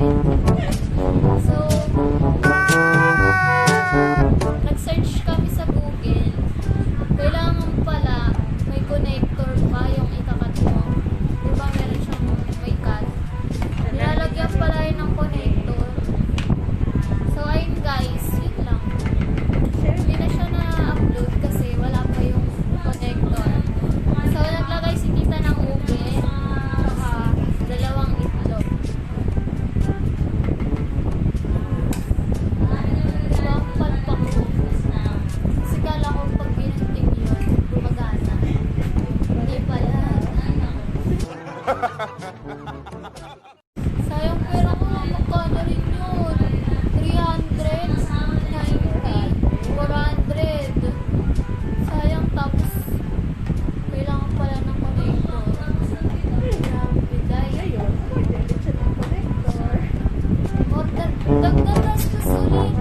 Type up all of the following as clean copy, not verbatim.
So, nag-search kami sa Google. Kailangan pala may connector pa yung ikakat mo. Diba meron siyang may cut? Nilalagyan pala yun ng connector. So, ayun guys, yun lang. Hindi na siya na-upload kasi wala pa yung connector. So, naglagay si tita ng ube, saka dalawang itlog. Diba, ang palpak ko. Kasi kala ko pag ginunting yun, gumagana. Hindi pala. Sayang pera ko, magkano rin yun? 300, 90, 400. Sayang, tapos kailangan pala ng connector. Grabe, dahil. Order, dagdag gastos ulit.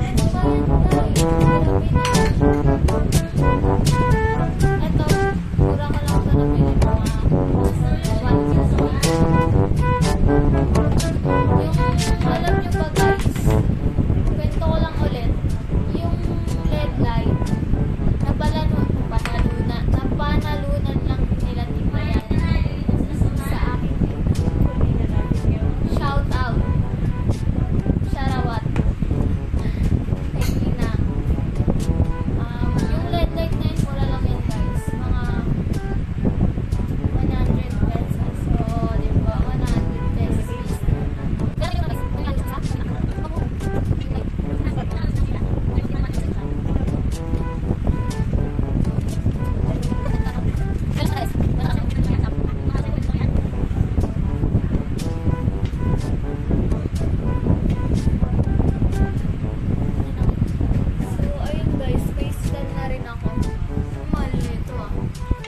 Ito, mura ka lang sa nabili mga alam nyo ba guys, kwento ko lang ulit, yung LED light, napanalunan lang nila tita yan sa akin. Shout out. Sharawat. Kay Nina. Yung LED light na yun, mura lang yan guys. Mga 100 pesos. So, diba? 100 pesos. So, ayun guys, face stand na rin ako. Mahal nito ah.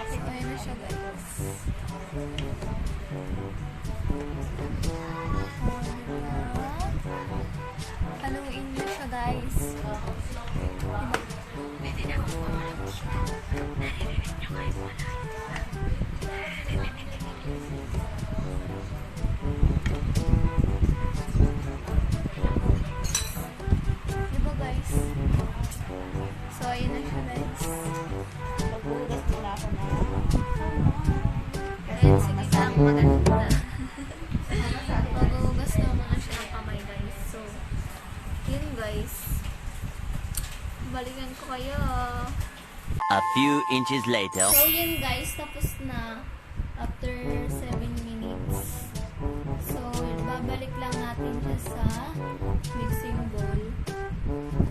So, ayun na siya guys. Haluin nyo siya guys. Diba guys? So, ayun na siya guys. Pagbugas nila ako na. Ayun, sige lang, maganda. Maghuhugas na muna siya ng kamay guys. So, yun guys. Balikan ko kayo. A few inches later. So, yun guys, tapos na after 7 minutes. So, babalik lang natin siya sa mixing bowl.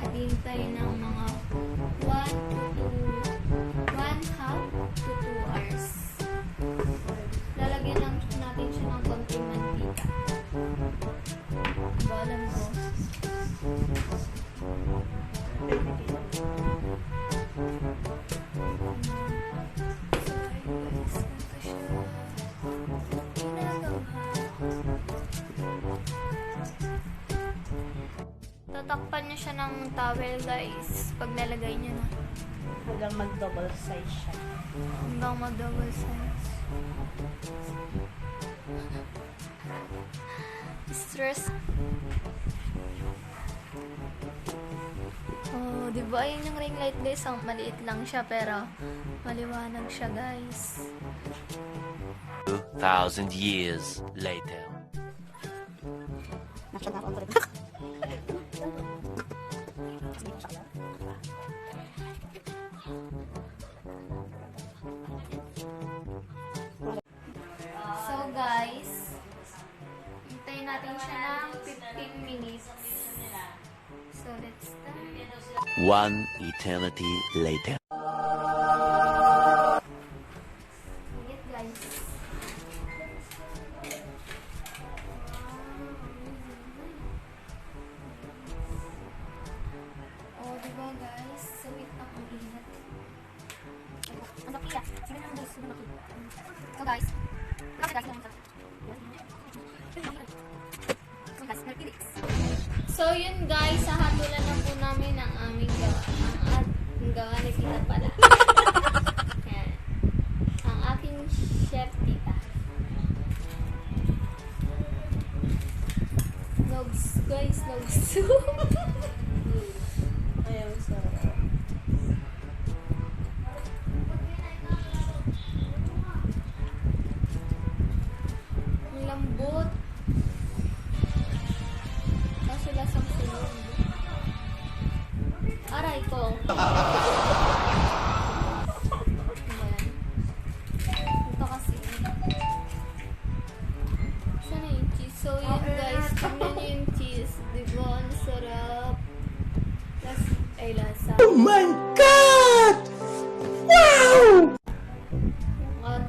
At hintayin ng mga 1.5 to 2 hours. Lalagyan lang natin siya ng konting mantika. Diba, alam ko? Tatakpan niya siya ng towel guys pag nalagay niya na. Hanggang mag-double size siya. Hanggang mag-double size. Stress. Oh, di ba yun yung ring light guys? Ang maliit lang siya pero maliwanag siya guys. 2,000 years later. So guys, hintayin natin siya ng 15 minutes. So let's start. One eternity later. Ingat guys. Oh, diba guys? Sweet na ang ingat. Ang lakiya. Sige na guys. So guys. So yun guys, hahatulan na po namin ang aming gawa. Ang gawa ni tita pala. Yan. Ang aking chef tita. Nogs. guys, lagso. Ayaw, sarap. Ang lambot. Kaso lasang sunog. Aray ko. Ayan. Ito kasi. Sana yung cheese. So, yun guys. Tignan nyo yung cheese. Diba? Ang sarap. Lasa. Oh my God! Wow!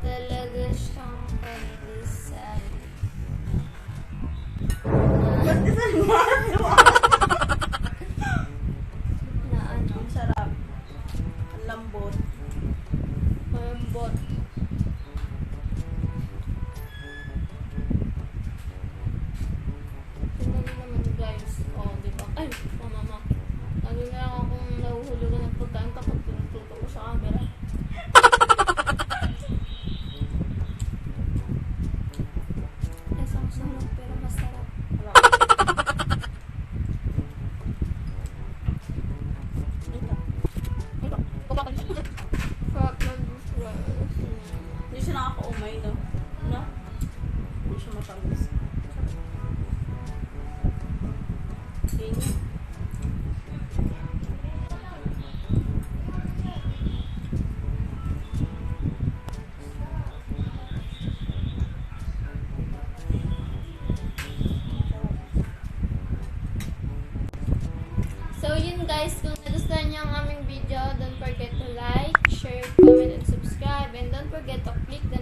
Talaga siyang pandesal. Ba't isang maso? Na ano? Ang sarap. Ang lambot. Malambot. Tingnan nyo naman guys. Oh, diba? Ay, mama. Lagi na lang akong nahuhulugan ng pagkain kapag tinututo ko sa camera. Isang sarap pero masarap. Sarap ng fries. Hindi siya nakakaumay, no? No? Hindi siya matamis. Yun yun. So yun guys, kung nagustuhan niyo ang aming video, don't forget to like, share, comment, and subscribe. And don't forget to click the